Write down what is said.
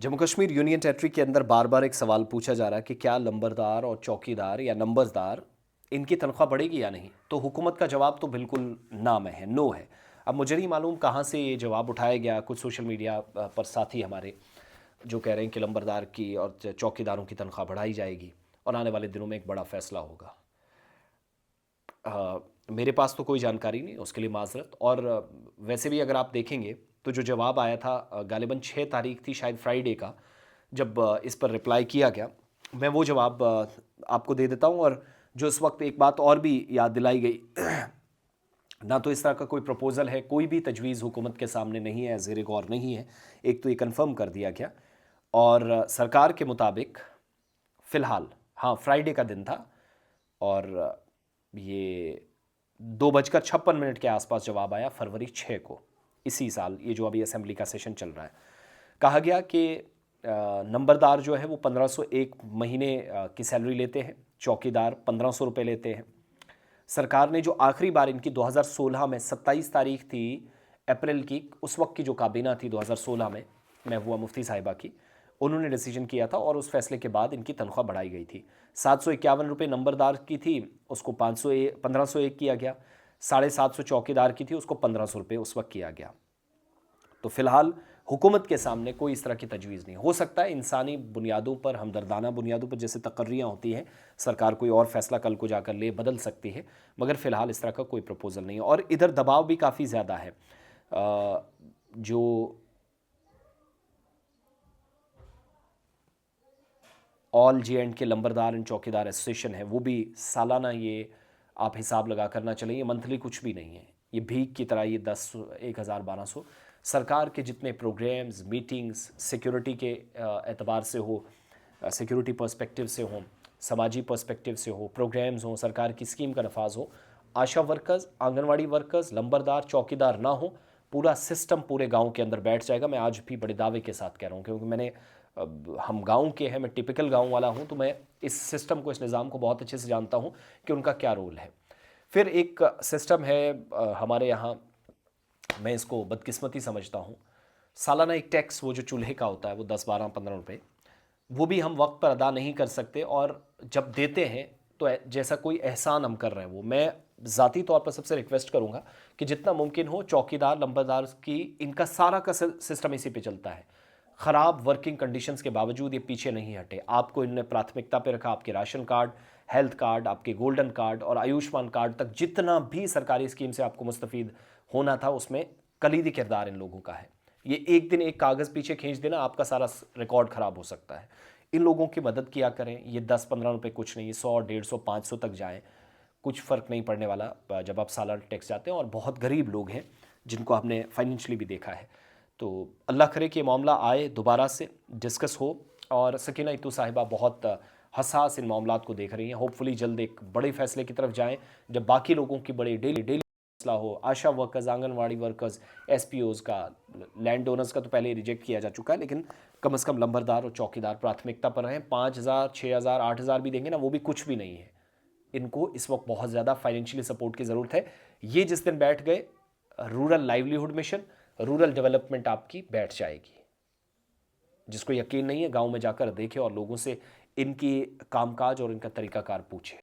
Jammu Kashmir union territory के अंदर बार बार एक सवाल पूछा जा रहा है कि क्या लंबरदार और चौकीदार या नंबरदार इनकी तनख्वाह बढ़ेगी या नहीं। तो हुकूमत का जवाब तो बिल्कुल ना में है, नो है। अब मुझे नहीं मालूम कहाँ से ये जवाब उठाया गया। कुछ सोशल मीडिया पर साथी हमारे जो कह रहे हैं कि लंबरदार की और चौकीदारों की तनख्वाह बढ़ाई जाएगी और आने वाले दिनों में एक बड़ा फैसला होगा। मेरे पास तो कोई जानकारी नहीं, उसके लिए माजरत। और वैसे भी अगर आप देखेंगे तो जो जवाब आया था गालिबन 6 तारीख थी शायद फ्राइडे का, जब इस पर रिप्लाई किया गया। मैं वो जवाब आपको दे देता हूँ। और जो इस वक्त एक बात और भी याद दिलाई गई ना तो इस तरह का कोई प्रपोज़ल है, कोई भी तजवीज़ हुकूमत के सामने नहीं है, ज़ेर गौर नहीं है। एक तो ये कंफर्म कर दिया गया। और सरकार के मुताबिक फ़िलहाल, हाँ, फ्राइडे का दिन था और ये 2:56 के आसपास जवाब आया फरवरी 6 को, इसी साल, ये जो अभी असेंबली का सेशन चल रहा है। कहा गया कि नंबरदार जो है वो 1501 महीने की सैलरी लेते हैं, चौकीदार 1500 रुपये लेते हैं। सरकार ने जो आखिरी बार इनकी 2016 में 27 तारीख थी अप्रैल की, उस वक्त की जो काबीना थी 2016 में महबूबा मुफ्ती साहिबा की, उन्होंने डिसीजन किया था और उस फैसले के बाद इनकी तनख्वाह बढ़ाई गई थी। 751 रुपये नंबरदार की थी, उसको 1501 किया गया। 750 चौकीदार की थी, उसको 1500 रुपये उस वक्त किया गया। तो फिलहाल हुकूमत के सामने कोई इस तरह की तजवीज़ नहीं। हो सकता है इंसानी बुनियादों पर, हमदर्दाना बुनियादों पर जैसे तकर्रियाँ होती हैं, सरकार कोई और फैसला कल को जाकर ले, बदल सकती है, मगर फ़िलहाल इस तरह का कोई प्रपोज़ल नहीं है। और इधर दबाव भी काफ़ी ज़्यादा है। जो ऑल JND के लंबरदार एंड चौकीदार एसोसिएशन है, वो भी सालाना, ये आप हिसाब लगा करना चलें, ये मंथली कुछ भी नहीं है, ये भीख की तरह, ये 10, 1000, 1200 सरकार के जितने प्रोग्राम्स, मीटिंग्स, सिक्योरिटी के एतबार से हो, सिक्योरिटी पर्सपेक्टिव से हो, समाजी पर्सपेक्टिव से हो, प्रोग्राम्स हों, सरकार की स्कीम का नफाज हो, आशा वर्कर्स, आंगनवाड़ी वर्कर्स, लंबरदार, चौकीदार ना हो, पूरा सिस्टम पूरे गांव के अंदर बैठ जाएगा। मैं आज भी बड़े दावे के साथ कह रहा हूँ, क्योंकि हम गांव के हैं, मैं टिपिकल गांव वाला हूं, तो मैं इस सिस्टम को, इस निज़ाम को बहुत अच्छे से जानता हूं कि उनका क्या रोल है। फिर एक सिस्टम है हमारे यहाँ, मैं इसको बदकिस्मती समझता हूँ, सालाना एक टैक्स, वो जो चूल्हे का होता है, वो 10, 12, 15 रुपये, वो भी हम वक्त पर अदा नहीं कर सकते। और जब देते हैं तो जैसा कोई एहसान हम कर रहे हैं। वो मैं ज़ाती तौर पर सबसे रिक्वेस्ट करूँगा कि जितना मुमकिन हो चौकीदार, लंबरदार की, इनका सारा का सिस्टम इसी पे चलता है। ख़राब वर्किंग कंडीशंस के बावजूद ये पीछे नहीं हटे। आपको इन्होंने प्राथमिकता पे रखा। आपके राशन कार्ड, हेल्थ कार्ड, आपके गोल्डन कार्ड और आयुष्मान कार्ड तक, जितना भी सरकारी स्कीम से आपको मुस्तफ़ीद होना था, उसमें कलीदी किरदार इन लोगों का है। ये एक दिन एक कागज़ पीछे खींच देना, आपका सारा रिकॉर्ड ख़राब हो सकता है। इन लोगों की मदद किया करें। ये 10-15 रुपये कुछ नहीं, 100, 150, 500 तक जाएँ, कुछ फ़र्क नहीं पड़ने वाला जब आप सालाना टैक्स जाते हैं। और बहुत गरीब लोग हैं जिनको हमने फाइनेंशियली भी देखा है। तो अल्लाह करे कि ये मामला आए, दोबारा से डिस्कस हो। और सकीना इत्तू साहिबा बहुत हसास इन मामलात को देख रही हैं। होपफुली जल्द एक बड़े फैसले की तरफ जाएं, जब बाकी लोगों की बड़े डेली मसला हो। आशा वर्कर्स, आंगनवाड़ी वर्कर्स, SPOs का, लैंड ओनर्स का तो पहले रिजेक्ट किया जा चुका है, लेकिन कम से कम लंबरदार और चौकीदार प्राथमिकता पर रहें। 5000, 6000, 8000 भी देंगे ना, वो भी कुछ भी नहीं है। इनको इस वक्त बहुत ज़्यादा फाइनेंशियली सपोर्ट की ज़रूरत है। ये जिस दिन बैठ गए, rural livelihood mission, rural development आपकी बैठ जाएगी। जिसको यकीन नहीं है, गांव में जाकर देखे और लोगों से इनकी कामकाज और इनका तरीकाकार पूछे।